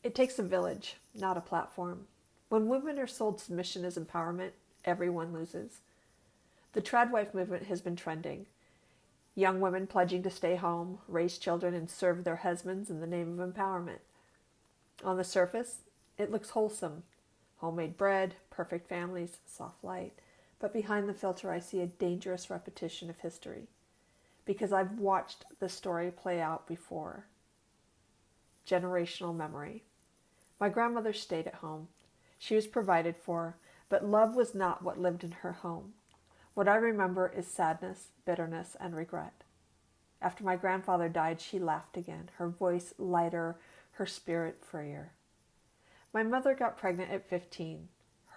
It takes a village, not a platform. When women are sold submission as empowerment, everyone loses. The tradwife movement has been trending. Young women pledging to stay home, raise children, and serve their husbands in the name of empowerment. On the surface, it looks wholesome. Homemade bread, perfect families, soft light. But behind the filter, I see a dangerous repetition of history. Because I've watched the story play out before. Generational memory. My grandmother stayed at home. She was provided for, but love was not what lived in her home. What I remember is sadness, bitterness, and regret. After my grandfather died, she laughed again, her voice lighter, her spirit freer. My mother got pregnant at 15.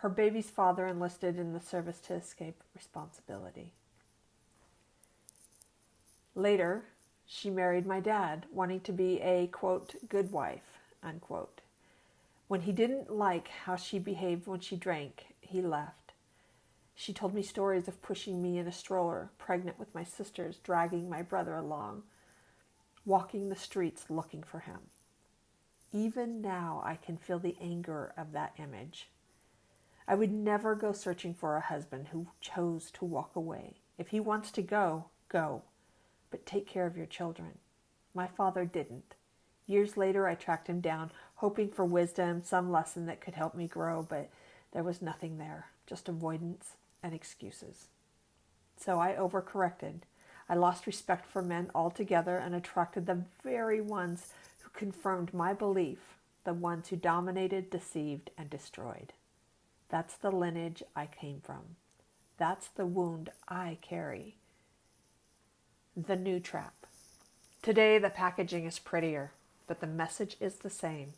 Her baby's father enlisted in the service to escape responsibility. Later, she married my dad, wanting to be a, quote, good wife, unquote. When he didn't like how she behaved when she drank, he left. She told me stories of pushing me in a stroller, pregnant with my sisters, dragging my brother along, walking the streets looking for him. Even now, I can feel the anger of that image. I would never go searching for a husband who chose to walk away. If he wants to go, go. But take care of your children. My father didn't. Years later, I tracked him down, hoping for wisdom, some lesson that could help me grow, but there was nothing there, just avoidance and excuses. So I overcorrected. I lost respect for men altogether and attracted the very ones who confirmed my belief, the ones who dominated, deceived, and destroyed. That's the lineage I came from. That's the wound I carry. The new trap. Today, the packaging is prettier, but the message is the same.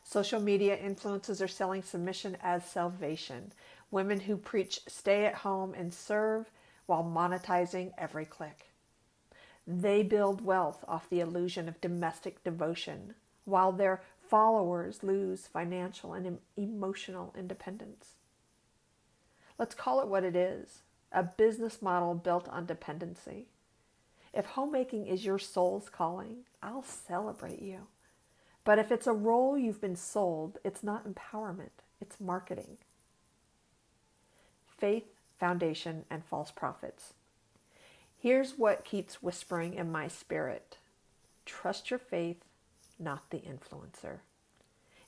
Social media influencers are selling submission as salvation. Women who preach stay at home and serve while monetizing every click. They build wealth off the illusion of domestic devotion, while their followers lose financial and emotional independence. Let's call it what it is, a business model built on dependency. If homemaking is your soul's calling, I'll celebrate you. But if it's a role you've been sold, it's not empowerment, it's marketing. Faith, foundation, and false prophets. Here's what keeps whispering in my spirit. Trust your faith, not the influencer.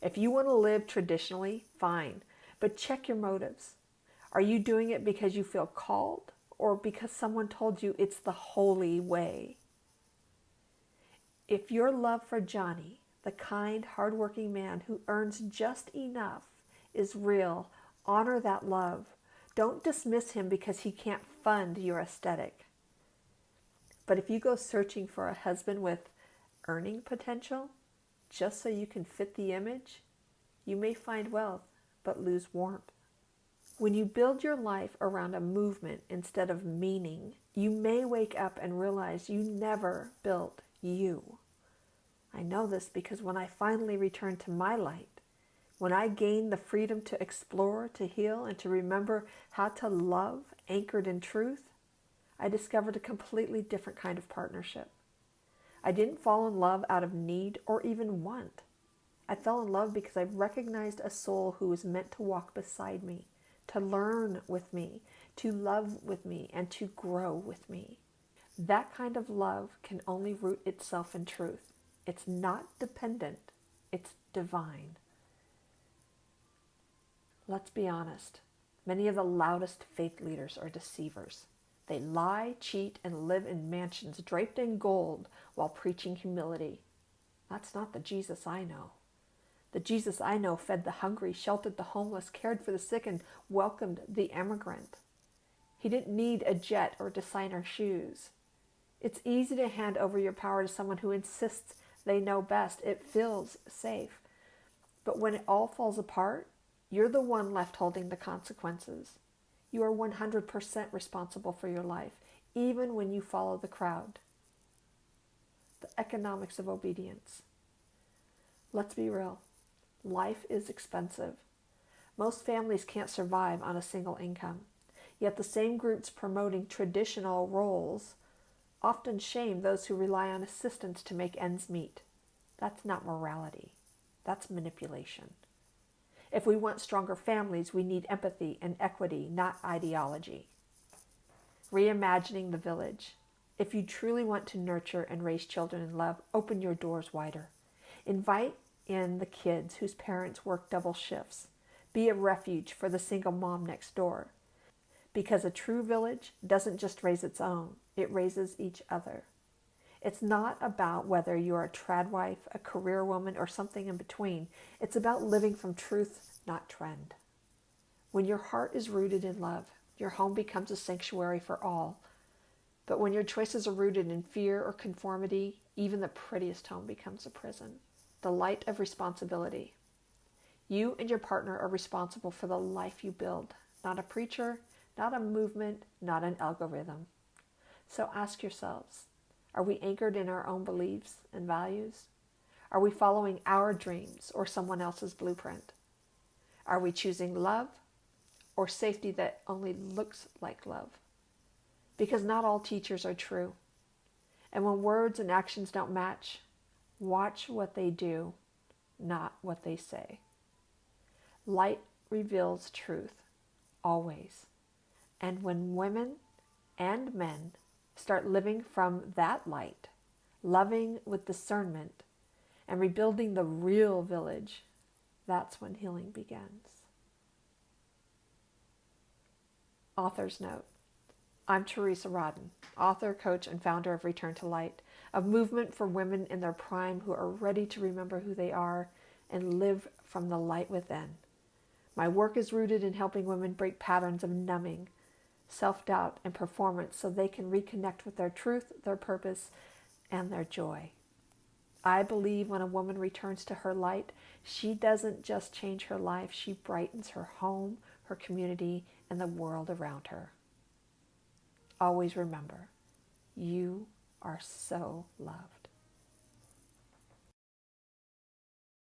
If you want to live traditionally, fine, but check your motives. Are you doing it because you feel called or because someone told you it's the holy way? If your love for Johnny, the kind, hardworking man who earns just enough, is real, honor that love. Don't dismiss him because he can't fund your aesthetic. But if you go searching for a husband with earning potential, just so you can fit the image, you may find wealth, but lose warmth. When you build your life around a movement instead of meaning, you may wake up and realize you never built you. I know this because when I finally returned to my light, when I gained the freedom to explore, to heal, and to remember how to love anchored in truth, I discovered a completely different kind of partnership. I didn't fall in love out of need or even want. I fell in love because I recognized a soul who was meant to walk beside me, to learn with me, to love with me, and to grow with me. That kind of love can only root itself in truth. It's not dependent, it's divine. Let's be honest. Many of the loudest faith leaders are deceivers. They lie, cheat, and live in mansions draped in gold while preaching humility. That's not the Jesus I know. The Jesus I know fed the hungry, sheltered the homeless, cared for the sick, and welcomed the immigrant. He didn't need a jet or designer shoes. It's easy to hand over your power to someone who insists they know best. It feels safe. But when it all falls apart, you're the one left holding the consequences. You are 100% responsible for your life, even when you follow the crowd. The economics of obedience. Let's be real. Life is expensive. Most families can't survive on a single income. Yet the same groups promoting traditional roles often shame those who rely on assistance to make ends meet. That's not morality. That's manipulation. If we want stronger families, we need empathy and equity, not ideology. Reimagining the village. If you truly want to nurture and raise children in love, open your doors wider. Invite in the kids whose parents work double shifts. Be a refuge for the single mom next door. Because a true village doesn't just raise its own, it raises each other. It's not about whether you're a trad wife, a career woman, or something in between. It's about living from truth, not trend. When your heart is rooted in love, your home becomes a sanctuary for all. But when your choices are rooted in fear or conformity, even the prettiest home becomes a prison. The light of responsibility. You and your partner are responsible for the life you build, not a preacher, not a movement, not an algorithm. So ask yourselves, are we anchored in our own beliefs and values? Are we following our dreams or someone else's blueprint? Are we choosing love or safety that only looks like love? Because not all teachers are true. And when words and actions don't match, watch what they do, not what they say. Light reveals truth, always. And when women and men start living from that light, loving with discernment, and rebuilding the real village, that's when healing begins. Author's note. I'm Teresa Rodden, author, coach, and founder of Return to Light, a movement for women in their prime who are ready to remember who they are and live from the light within. My work is rooted in helping women break patterns of numbing, self-doubt, and performance so they can reconnect with their truth, their purpose, and their joy. I believe when a woman returns to her light, she doesn't just change her life, she brightens her home, her community, and the world around her. Always remember, you are so loved.